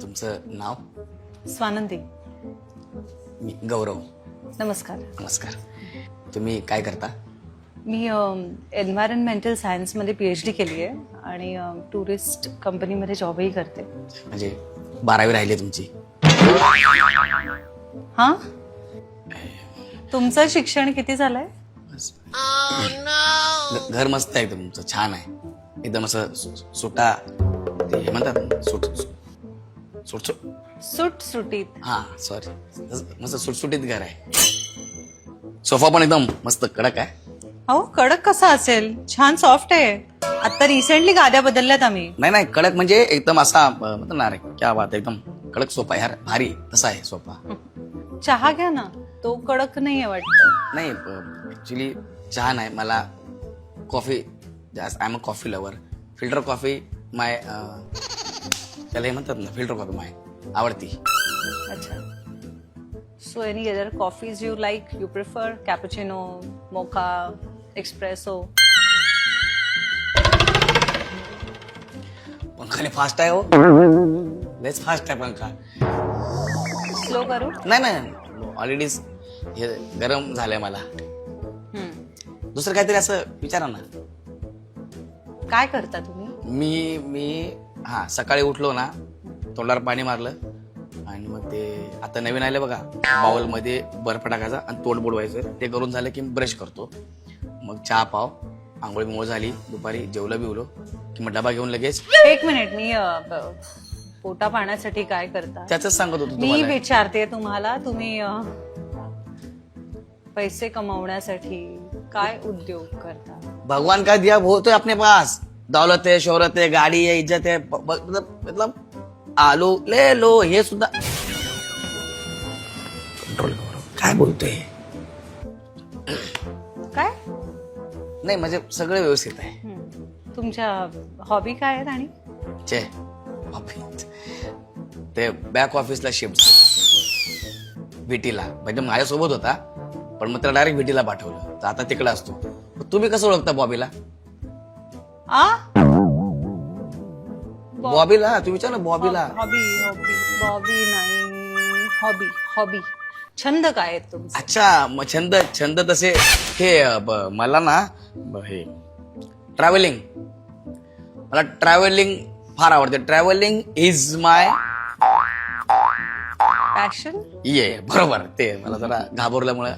तुमचं नाव? स्वानंदी. मी गौरव. नमस्कार. नमस्कार. तुम्ही काय करता? मी एन्व्हायरमेंटल सायन्समध्ये PhD केली आहे आणि टुरिस्ट कंपनीमध्ये जॉबही करते. म्हणजे 12वी राहिली तुमची? हां, तुमचं शिक्षण किती झालंय? घर मस्त आहे तुमचं, छान आहे एकदम. असं सुटा ते हे म्हणतात ना, सुटसुटीत. हा सॉरी, मस्त सुटसुटीत घर आहे. सोफा पण एकदम मस्त कडक आहे. अहो, कडक कसा असेल, छान सॉफ्ट आहे. आता रिसेंटली गाद्या बदलल्यात आम्ही. नाही कडक म्हणजे एकदम असा म्हणतात ना, रे क्या बात आहे, एकदम कडक सोफा आहे यार, भारी तसा आहे सोफा. चहा घ्या ना, तो कडक नाहीये वाटतं. नाही ऍक्च्युली चहा नाही, मला कॉफी जास्त. I am a coffee lover. Filter coffee my त्याला हे म्हणतात ना, फिल्टर कॉफी माय आवडती. अच्छा. So any other coffees you like, you prefer? Cappuccino, mocha, espresso? पंखाने फास्ट आहे हो, लेच फास्ट आहे पंखा. स्लो करू? नाही ऑलरेडी हे गरम झालंय मला. दुसरं काहीतरी असं विचारा ना. काय करता तुम्ही? मी हा सकाळी उठलो ना, तोंडावर पाणी मारलं आणि मग ते आता नवीन आले बघा, बाउल मध्ये बर्फ टाकायचा आणि तोंड बुडवायचं. ते करून झालं की ब्रश करतो, मग चहा पाव, आंघोळ बिंघोळ झाली, दुपारी जेवलं बिवलो की मग डबा घेऊन लगेच. एक मिनिट, मी पोटा पाण्यासाठी काय करता त्याच सांगत होतो मी तुम्हाला. विचारते तुम्हाला. तुम्ही पैसे कमावण्यासाठी काय उद्योग करता? भगवान का दिया वो तो अपने पास, दौलत है, शोहरत है, गाडी है, इज्जत है, मतलब आलो ले लो, हे सुद्धा कंट्रोल करो. काय बोलतोय? काय? नाही म्हणजे सगळं व्यवस्थित आहे. तुमच्या हॉबी काय आहेत? आणि चे ऑफिस ते बॅक ऑफिसला शिफ्ट VT ला, म्हणजे माझ्यासोबत होता पण मग त्याला डायरेक्ट VT ला पाठवलं, तर आता तिकडे असतो. तुम्ही कसं ओळखता बॉबीला? बॉबीला तुम्ही विचार ना, बॉबीला. हॉबी हॉबी बॉबी नाही, हॉबी हॉबी. छंद काय आहेत तुमचे? अच्छा, मग छंद तसे हे मला ना हे ट्रॅव्हलिंग, मला ट्रॅव्हलिंग फार आवडते. Travelling is my passion. ये बरोबर. ते मला जरा घाबरल्यामुळे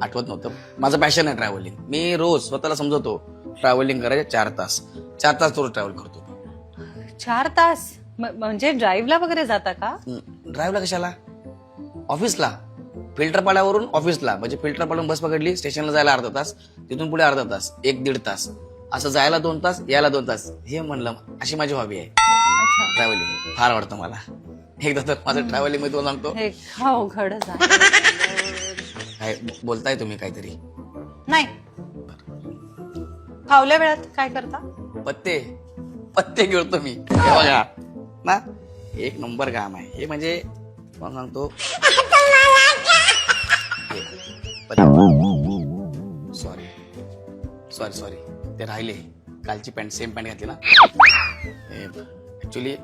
आठवत नव्हतं. माझं पॅशन आहे ट्रॅव्हलिंग. मी रोज स्वतःला समजवतो ट्रॅव्हलिंग करायचे 4 तास रोज ट्रॅव्हल करतो. 4 तास? म्हणजे ड्राईव्हला वगैरे जाता का? ड्राईव्हला कशाला? ऑफिसला. फिल्टर पाड्यावरून ऑफिसला, म्हणजे फिल्टर पाडून बस पकडली, स्टेशनला जायला अर्धा तास, तिथून पुढे अर्धा तास, 1-1.5 तास, असं जायला 2 तास, यायला 2 तास. हे म्हणलं, अशी माझी हॉबी आहे. ट्रॅव्हलिंग फार आवडतं मला. एकदा तर माझं ट्रॅव्हलिंग मध्ये तुम्हाला सांगतो. हे अवघड झालं. काय बोलताय तुम्ही काहीतरी? नाही. फावल्या वेळात काय करता? पत्ते खेळतो मी. हे बघा ना, एक नंबर काम आहे हे. म्हणजे मला सांगतो, सॉरी ते राहिले. कालची पॅन्ट, सेम पॅन्ट घातली ना. ऍक्च्युली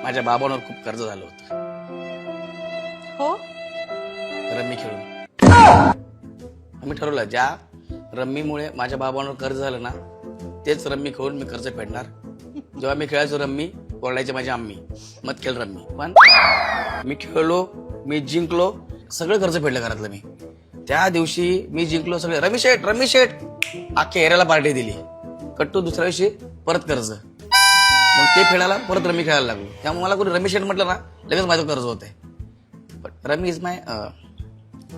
माझ्या बाबांवर खूप कर्ज झालं होतं. हो. रम्मी खेळून आम्ही ठरवलं, ज्या रम्मीमुळे माझ्या बाबांवर कर्ज झालं ना, तेच रम्मी खेळून मी कर्ज फेडणार. जेव्हा मी खेळायचो रम्मी, ओरडायचे माझी आम्मी, मत खेळ रम्मी. पण मी खेळलो, मी जिंकलो, सगळं कर्ज फेडलं घरातलं मी. त्या दिवशी मी जिंकलो सगळे. रमी शेठ अख्ख्या एरियाला पार्टी दिली. कट्टू दुसऱ्या दिवशी परत कर्ज, मग ते फेडायला परत रमी खेळायला लागलो. त्यामुळे मला कोणी रमी शेठ म्हटलं ना, लगेच माझं कर्ज होत आहे. पण रमी इज माय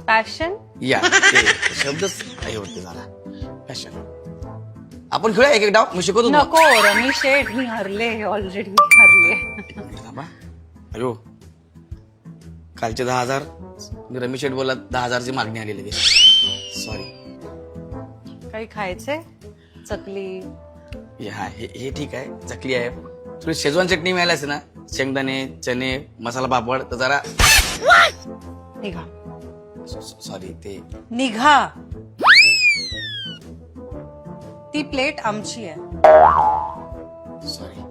पॅशन. या ते शब्दच हे होते जरा. पॅशन. आपण खेळूया एक डाव, मी शिकवतो. नको रमी शेठ, मी हरले ऑलरेडी, हरले. अयो, कालचे 10,000 मी रमी शेठ बोलला, 10,000ची मागणी आलेली. सॉरी. काही खायचंय? चकली? हे ठीक आहे, चकली आहे. थोडी शेजवान चटणी मिळाली असेल ना, शेंगदाणे, चणे, मसाला पापड, तर जरा निघा. सॉरी ते निघा. ती प्लेट आमची आहे. सॉरी.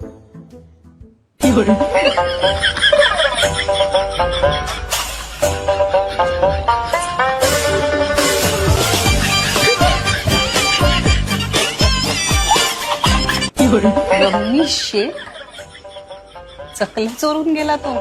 रम्मी शेख चकल्या चोरून गेला तो.